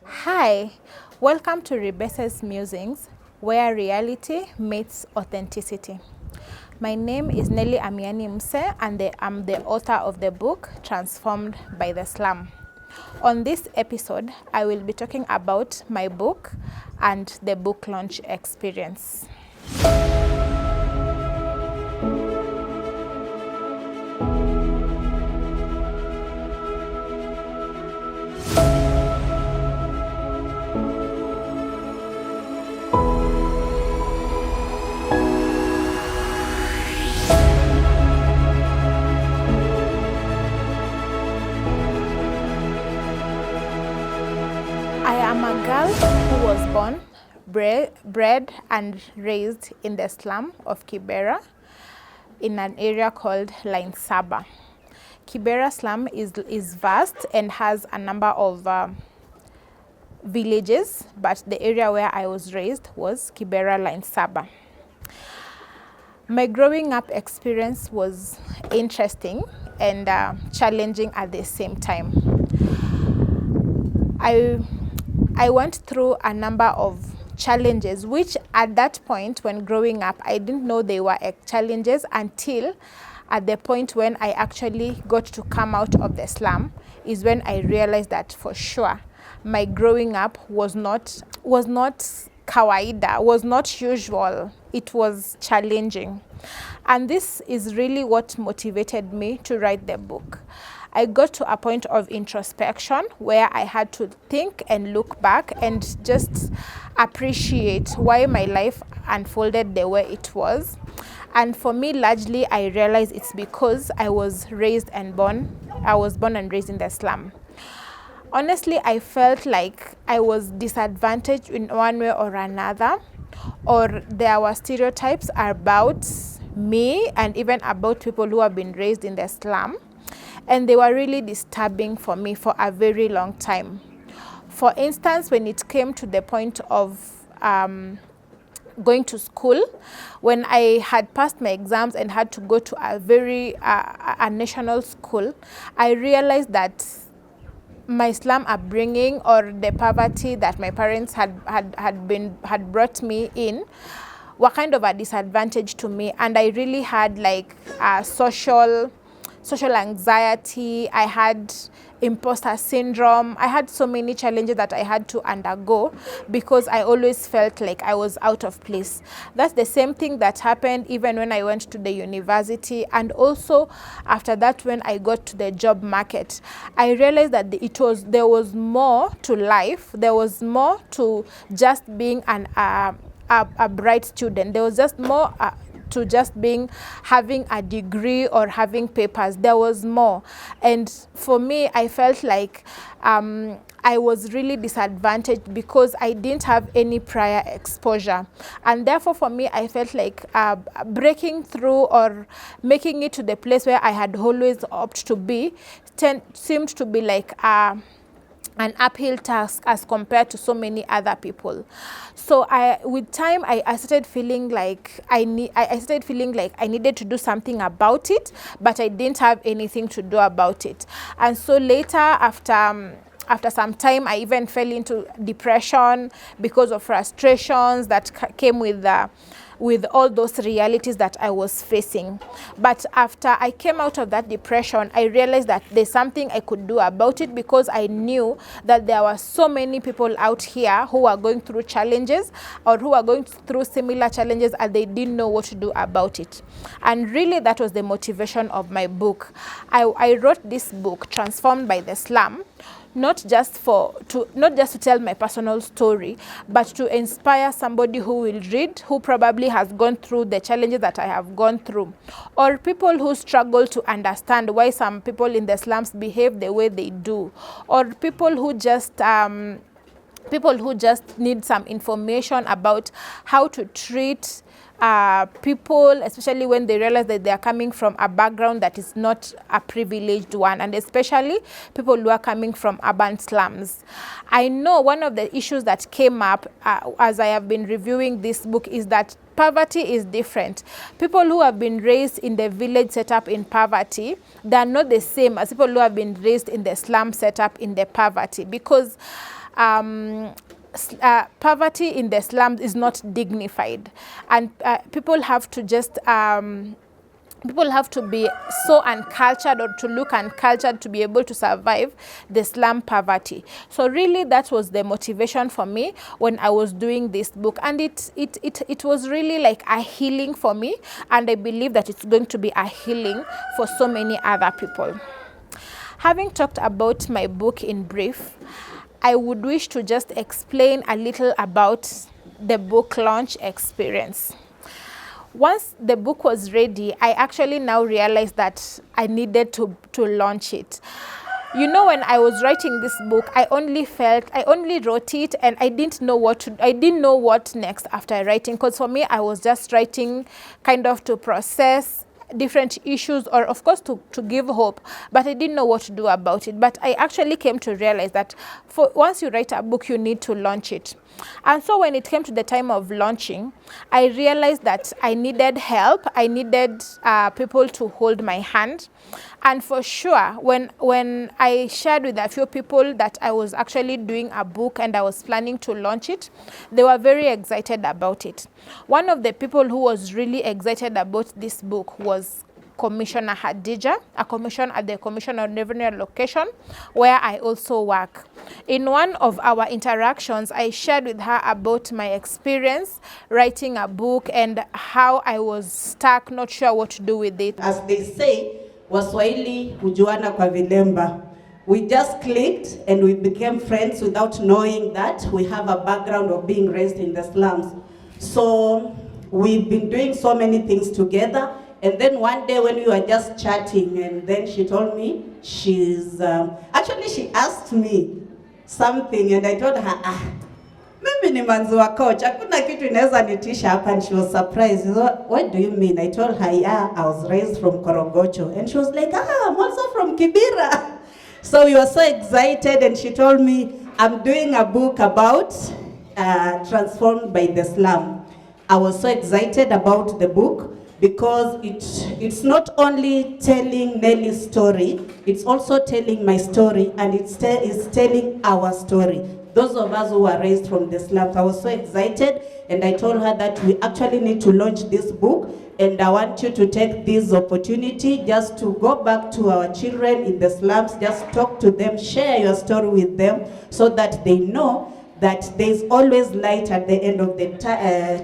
Hi, welcome to RIBESE'S Musings, where reality meets authenticity. My name is Nelly Amiani Mse, and I'm the author of the book Transformed by the Slum. On this episode, I will be talking about my book and the book launch experience. I am a girl who was born, bred and raised in the slum of Kibera in an area called Line Saba. Kibera slum is vast and has a number of villages, but the area where I was raised was Kibera Line Saba. My growing up experience was interesting and challenging at the same time. I went through a number of challenges, which at that point when growing up, I didn't know they were challenges until at the point when I actually got to come out of the slum is when I realized that for sure my growing up was not kawaida, was not usual. It was challenging. And this is really what motivated me to write the book. I got to a point of introspection where I had to think and look back and just appreciate why my life unfolded the way it was. And for me, largely, I realized it's because I was born and raised in the slum. Honestly, I felt like I was disadvantaged in one way or another, or there were stereotypes about me and even about people who have been raised in the slum. And they were really disturbing for me for a very long time. For instance, when it came to the point of going to school, when I had passed my exams and had to go to a national school, I realized that my slum upbringing or the poverty that my parents had brought me in were kind of a disadvantage to me, and I really had like social anxiety. I had imposter syndrome. I had so many challenges that I had to undergo because I always felt like I was out of place. That's the same thing that happened even when I went to the university, and also after that when I got to the job market. I realized that there was more to life. There was more to just being a bright student. There was just more to just having a degree or having papers. There was more. And for me, I felt like I was really disadvantaged because I didn't have any prior exposure. And therefore, for me, I felt like breaking through or making it to the place where I had always hoped to be seemed to be like an uphill task as compared to so many other people. So with time, I started feeling like I needed to do something about it, but I didn't have anything to do about it. And so later, after some time, I even fell into depression because of frustrations that came with all those realities that I was facing. But after I came out of that depression, I realized that there's something I could do about it, because I knew that there were so many people out here who are going through challenges or who are going through similar challenges and they didn't know what to do about it. And really that was the motivation of my book. I wrote this book, Transformed by the Slum, not just to tell my personal story, but to inspire somebody who will read, who probably has gone through the challenges that I have gone through, or people who struggle to understand why some people in the slums behave the way they do, or people who just need some information about how to treat people, especially when they realize that they are coming from a background that is not a privileged one, and especially people who are coming from urban slums. I know one of the issues that came up as I have been reviewing this book is that poverty is different. People who have been raised in the village setup in poverty, they are not the same as people who have been raised in the slum setup in the poverty, because poverty in the slums is not dignified, and people have to just people have to be so uncultured or to look uncultured to be able to survive the slum poverty. So really that was the motivation for me when I was doing this book, and it was really like a healing for me, and I believe that it's going to be a healing for so many other people. Having talked about my book in brief, I would wish to just explain a little about the book launch experience. Once the book was ready, I actually now realized that I needed to launch it. You know, when I was writing this book, I only wrote it, and I didn't know what next after writing, because for me, I was just writing kind of to process different issues, or of course to give hope, but I didn't know what to do about it. But I actually came to realize that once you write a book, you need to launch it. And so when it came to the time of launching, I realized that I needed help. I needed people to hold my hand. And for sure, when I shared with a few people that I was actually doing a book and I was planning to launch it, they were very excited about it. One of the people who was really excited about this book was Commissioner Hadija, a commissioner at the Commissioner of Revenue Allocation, where I also work. In one of our interactions, I shared with her about my experience writing a book and how I was stuck, not sure what to do with it. As they say, Waswahili hujuana kwa vilemba. We just clicked and we became friends without knowing that we have a background of being raised in the slums. So we've been doing so many things together. And then one day when we were just chatting, and then she told me she's, actually she asked me something, and I told her, mimi ni manzi wa coach, hakuna kitu inaweza nitisha hapa, and she was surprised. What do you mean? I told her, yeah, I was raised from Korogocho. And she was like, I'm also from Kibera. So we were so excited, and she told me, I'm doing a book about Transformed by the Slum. I was so excited about the book, because it's not only telling Nelly's story, it's also telling my story, and it's telling our story. Those of us who were raised from the slums. I was so excited, and I told her that we actually need to launch this book, and I want you to take this opportunity just to go back to our children in the slums, just talk to them, share your story with them, so that they know that there's always light at the end of the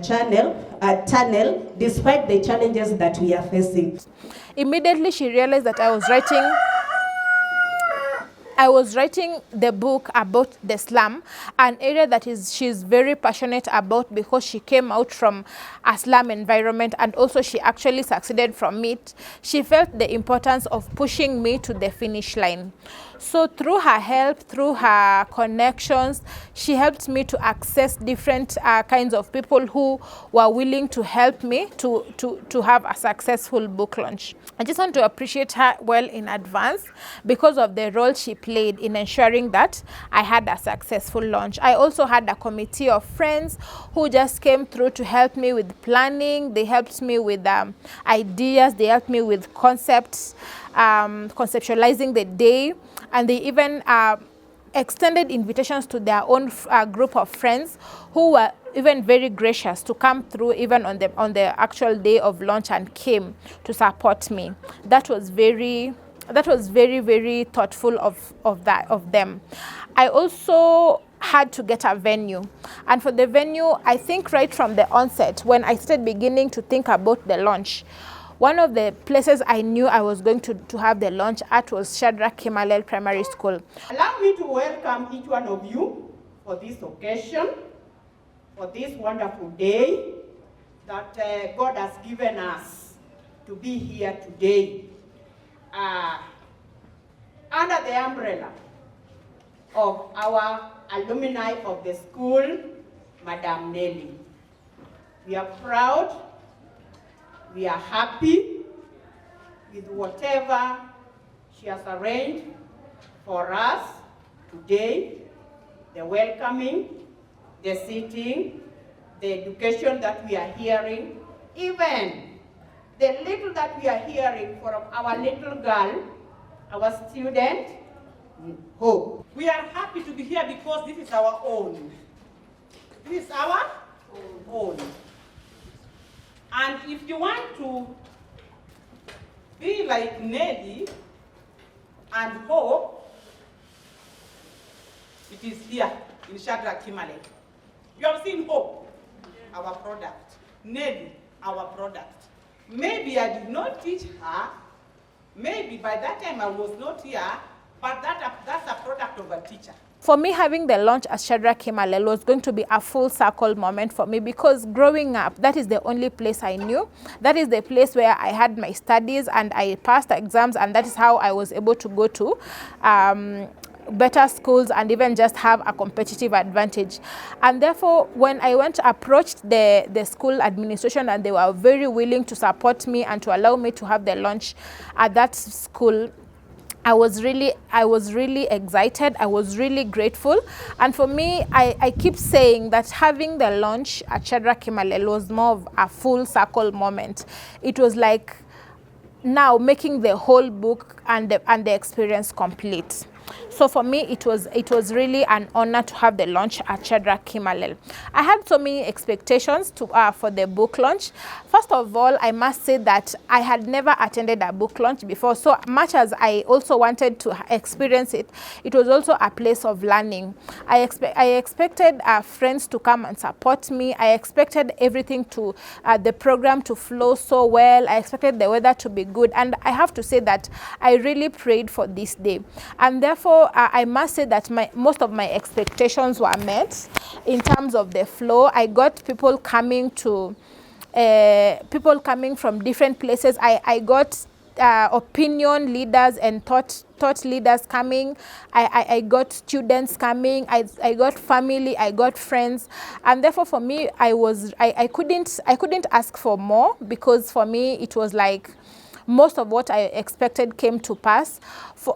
tunnel, despite the challenges that we are facing. Immediately she realized that I was writing the book about the slum, an area that she's very passionate about, because she came out from a slum environment, and also she actually succeeded from it. She felt the importance of pushing me to the finish line. So through her help, through her connections, she helped me to access different kinds of people who were willing to help me to have a successful book launch. I just want to appreciate her well in advance because of the role she played in ensuring that I had a successful launch. I also had a committee of friends who just came through to help me with planning. They helped me with ideas. They helped me with concepts, conceptualizing the day, and they even extended invitations to their own group of friends who were even very gracious to come through even on the actual day of launch and came to support me. That was very, very thoughtful of them. I also had to get a venue, and for the venue, I think right from the onset, when I started beginning to think about the launch, one of the places I knew I was going to have the launch at was Shadrach Kimalel Primary School. Allow me to welcome each one of you for this occasion, for this wonderful day that God has given us to be here today under the umbrella of our alumni of the school, Madam Nelly. We are proud. We are happy with whatever she has arranged for us today, the welcoming, the sitting, the education that we are hearing, even the little that we are hearing from our little girl, our student, hope. We are happy to be here because this is our own. This is our own. And if you want to be like Nelly and Hope, it is here in Shadrach Kimale. You have seen Hope, our product. Nelly, our product. Maybe I did not teach her. Maybe by that time I was not here, but that's a product of a teacher. For me, having the launch at Shadrach Kimale was going to be a full circle moment for me, because growing up, that is the only place I knew. That is the place where I had my studies and I passed exams, and that is how I was able to go to better schools and even just have a competitive advantage. And therefore, when I approached the school administration, and they were very willing to support me and to allow me to have the launch at that school, I was really excited. I was really grateful. And for me, I keep saying that having the launch at Shadrach Kimale was more of a full circle moment. It was like now making the whole book and the experience complete. So for me, it was really an honor to have the launch at Shadrach Kimale. I had so many expectations for the book launch. First of all, I must say that I had never attended a book launch before. So much as I also wanted to experience it, it was also a place of learning. I expected friends to come and support me. I expected everything to, the program to flow so well. I expected the weather to be good. And I have to say that I really prayed for this day. And therefore, I must say that most of my expectations were met in terms of the flow. I got people coming from different places. I got opinion leaders and thought leaders coming. I got students coming. I got family. I got friends, and therefore for me, I couldn't ask for more, because for me it was like most of what I expected came to pass.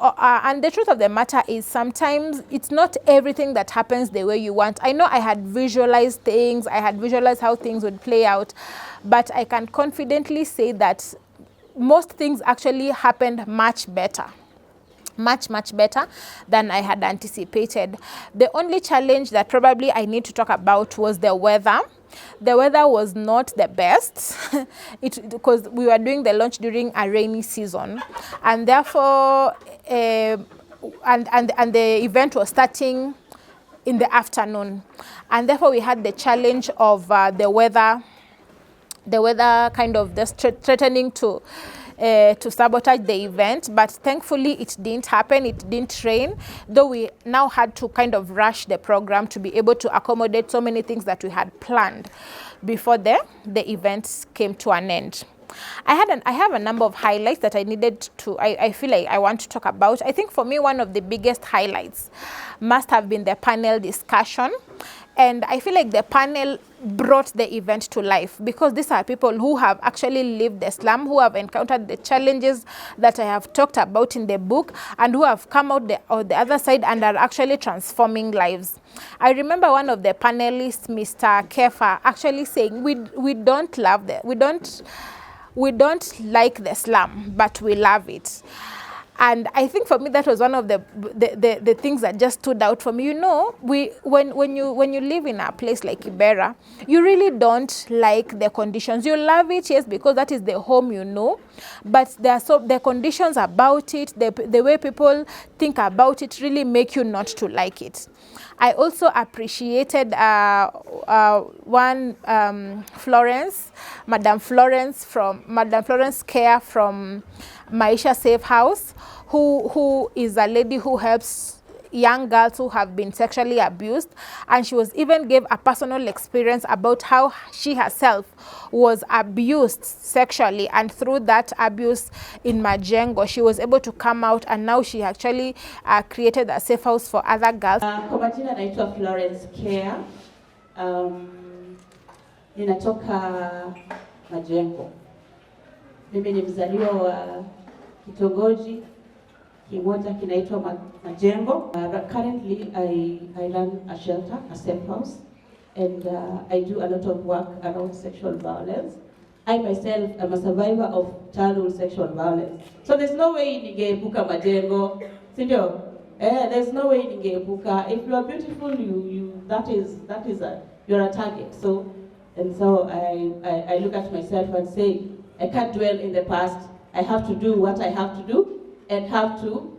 And the truth of the matter is, sometimes it's not everything that happens the way you want. I know I had visualized things, I had visualized how things would play out, but I can confidently say that most things actually happened much better. Much better than I had anticipated. The only challenge that probably I need to talk about was the weather. The weather was not the best because we were doing the launch during a rainy season, and therefore and the event was starting in the afternoon, and therefore we had the challenge of the weather kind of just threatening to sabotage the event. But thankfully it didn't happen. It didn't rain, though we now had to kind of rush the program to be able to accommodate so many things that we had planned before the event came to an end. I have a number of highlights that I needed to, I feel like I want to talk about. I think for me, one of the biggest highlights must have been the panel discussion. And I feel like the panel brought the event to life, because these are people who have actually lived the slum, who have encountered the challenges that I have talked about in the book, and who have come out on the other side and are actually transforming lives. I remember one of the panelists, Mr. Kefa, actually saying, we don't like the slum, but we love it. And I think for me that was one of the things that just stood out for me. You know, when you live in a place like Ibera, you really don't like the conditions. You love it, yes, because that is the home you know, but the conditions about it, the way people think about it, really make you not to like it. I also appreciated Florence, Madam Florence Care from Maisha Safe House, who is a lady who helps young girls who have been sexually abused, and she even gave a personal experience about how she herself was abused sexually, and through that abuse in Majengo, she was able to come out, and now she actually created a safe house for other girls. Kwa majina naitwa Florence Care. Ninatoka Majengo. Mimi ni mzaliwa wa kitongoji kimoja kinaitwa Majengo. Currently I run a shelter, a safe house, and I do a lot of work around sexual violence. I myself am a survivor of childhood sexual violence. So there's no way ningeepuka Majengo, sindio? There's no way ningeepuka. If you are beautiful, you're a target. So I look at myself and say, I can't dwell in the past. I have to do what I have to do and have to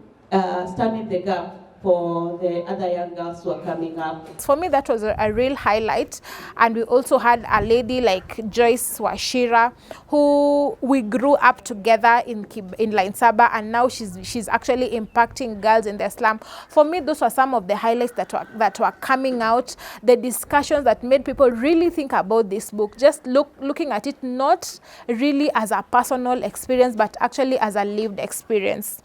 stand in the gap for the other young girls who are coming up. For me, that was a real highlight. And we also had a lady like Joyce Washira, who we grew up together in Lainsaba, and now she's actually impacting girls in the slum. For me, those were some of the highlights that were coming out, the discussions that made people really think about this book, just looking at it not really as a personal experience, but actually as a lived experience.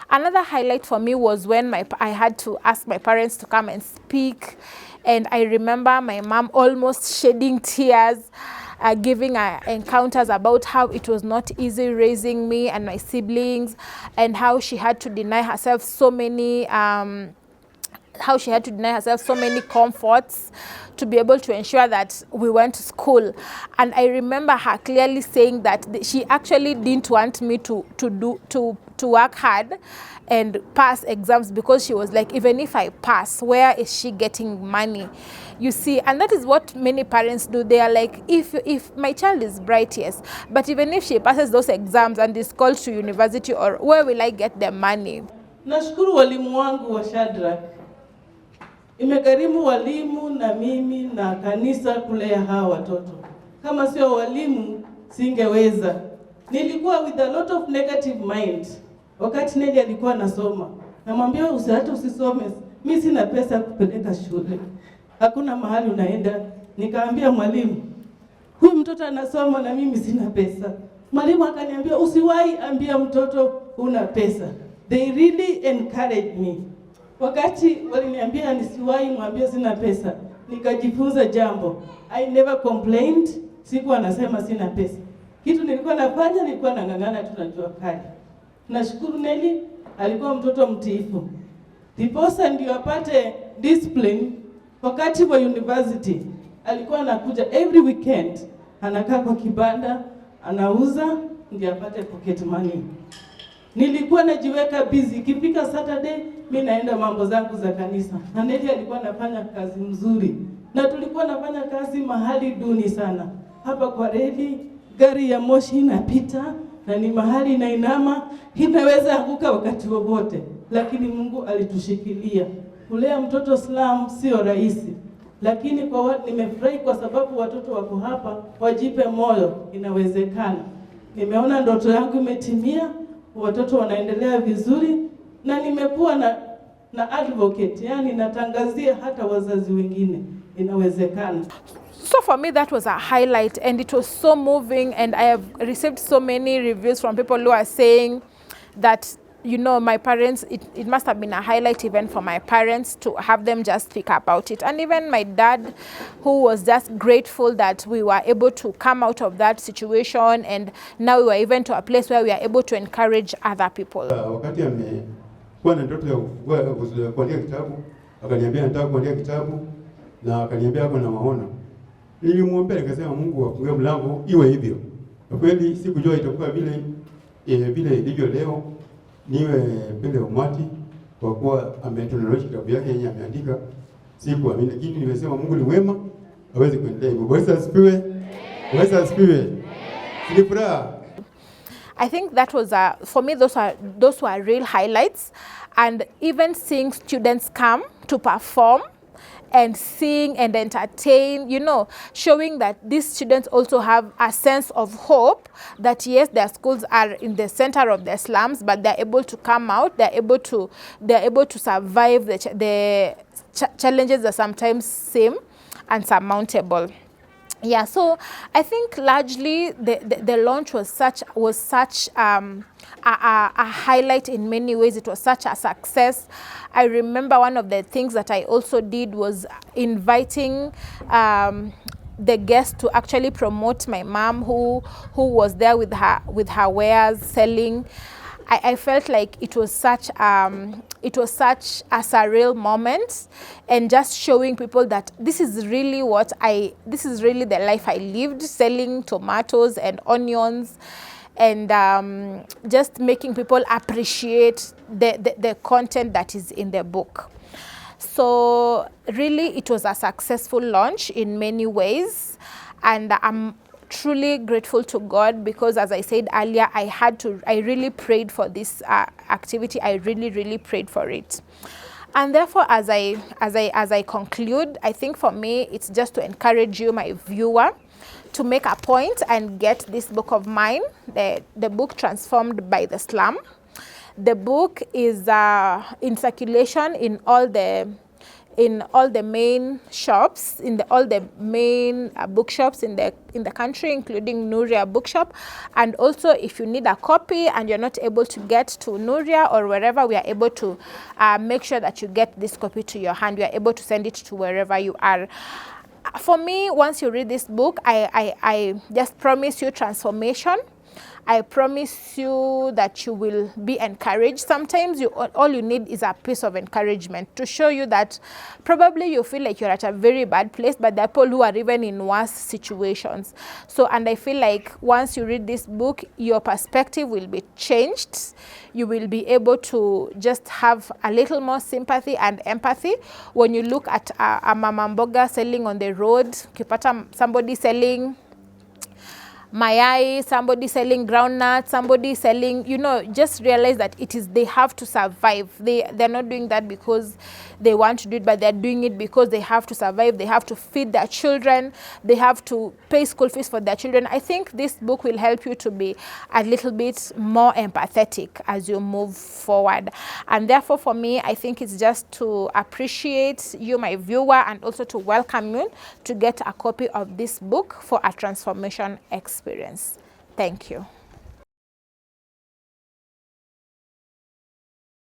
Another highlight for me was when I had to ask my parents to come and speak, and I remember my mom almost shedding tears, giving encounters about how it was not easy raising me and my siblings, and how she had to deny herself so many comforts to be able to ensure that we went to school. And I remember her clearly saying that she actually didn't want me to work hard and pass exams, because she was like, even if I pass, where is she getting money? You see, and that is what many parents do. They are like, if my child is bright, yes, but even if she passes those exams and is called to university, or where will I get the money? Nashukuru walimu wangu wa Shadrach. Imegharimu walimu na mimi na kanisa kulea hawa watoto. Kama sio walimu singeweza. Nilikuwa with a lot of negative mind. Wakati Nelly alikuwa anasoma, namwambia usisome. Mimi sina pesa kupeleka shule. Hakuna mahali unaenda. Nikaambia mwalimu, huyu mtoto anasoma na mimi sina pesa. Mwalimu akaniambia usiwahi ambia mtoto una pesa. They really encouraged me. Wakati waliniambia nisiwahi mwambie sina pesa, nikajifunza jambo. I never complained, sikuwa nasema sina pesa. Kitu nilikuwa nafanya, nilikuwa nang'ang'ana tunajua kali. Nashukuru Nelly, alikuwa mtoto mtiifu. Ndiposa ndio apate discipline. Wakati wa university, alikuwa anakuja every weekend. Anakaa kwa kibanda, anauza, ndio apate pocket money. Nilikuwa najiweka busy. Ikifika Saturday, mimi naenda mambo zangu za kanisa. Na Nelly alikuwa anafanya kazi mzuri. Na tulikuwa nafanya kazi mahali duni sana. Hapa kwa reli, gari ya moshi inapita, na ni mahali inainama, inaweza anguka wakati wowote. Lakini Mungu alitushikilia. Kulea mtoto slum sio rahisi. Lakini nimefurahi kwa sababu watoto wako hapa, wajipe moyo, inawezekana. Nimeona ndoto yangu imetimia, watoto wanaendelea vizuri, na nimekuwa na advocate, yani natangazia hata wazazi wengine inawezekana. So for me, that was a highlight, and it was so moving, and I have received so many reviews from people who are saying that, you know, my parents, it must have been a highlight event for my parents to have them just speak about it. And even my dad, who was just grateful that we were able to come out of that situation, and now we were even to a place where we are able to encourage other people. Wakati amekuwa na ndoto ya kuandika kitabu, akaniambia nataka kuandika kitabu, na akaniambia hapo na maono. Nilimwombea nikasema Mungu afungue mlango iwe hivyo. Kwa kweli sikujua itakuwa vile ilivyo leo. Niwe mbele ya umati kwa kuwa ametunaroshi kitabu yake yenye ameandika. Sikuamini, lakini nimesema Mungu ni wema, aweze kuendelea hivyo. Bwana asifiwe. Bwana asifiwe. Ni furaha. I think that was for me, those were real highlights, and even seeing students come to perform and sing and entertain, you know, showing that these students also have a sense of hope that yes, their schools are in the center of the slums, but they're able to come out, they're able to survive the challenges that sometimes seem unsurmountable. Yeah, so I think largely the launch was such a highlight in many ways. It was such a success. I remember one of the things that I also did was inviting the guests to actually promote my mom, who was there with her wares selling. I felt like it was such a surreal moment, and just showing people that this is really the life I lived, selling tomatoes and onions. and just making people appreciate the content that is in the book. So really, it was a successful launch in many ways, and I'm truly grateful to God because, as I said earlier, I really prayed for this activity. I really prayed for it. And therefore, as I conclude, I think for me, it's just to encourage you, my viewer, to make a point and get this book of mine, the book Transformed by the Slum. The book is in circulation in all the main shops, all the main bookshops in the country, including Nuria Bookshop. And also, if you need a copy and you're not able to get to Nuria or wherever, we are able to make sure that you get this copy to your hand. We are able to send it to wherever you are. For me, once you read this book, I just promise you transformation. I promise you that you will be encouraged. Sometimes all you need is a piece of encouragement to show you that probably you feel like you're at a very bad place, but there are people who are even in worse situations. So, and I feel like once you read this book, your perspective will be changed. You will be able to just have a little more sympathy and empathy when you look at a mama mboga selling on the road, kipata somebody selling mayai, somebody selling groundnuts, somebody selling, just realize that they have to survive. They're not doing that because they want to do it, but they're doing it because they have to survive. They have to feed their children. They have to pay school fees for their children. I think this book will help you to be a little bit more empathetic as you move forward. And therefore, for me, I think it's just to appreciate you, my viewer, and also to welcome you to get a copy of this book for a transformation experience. Thank you.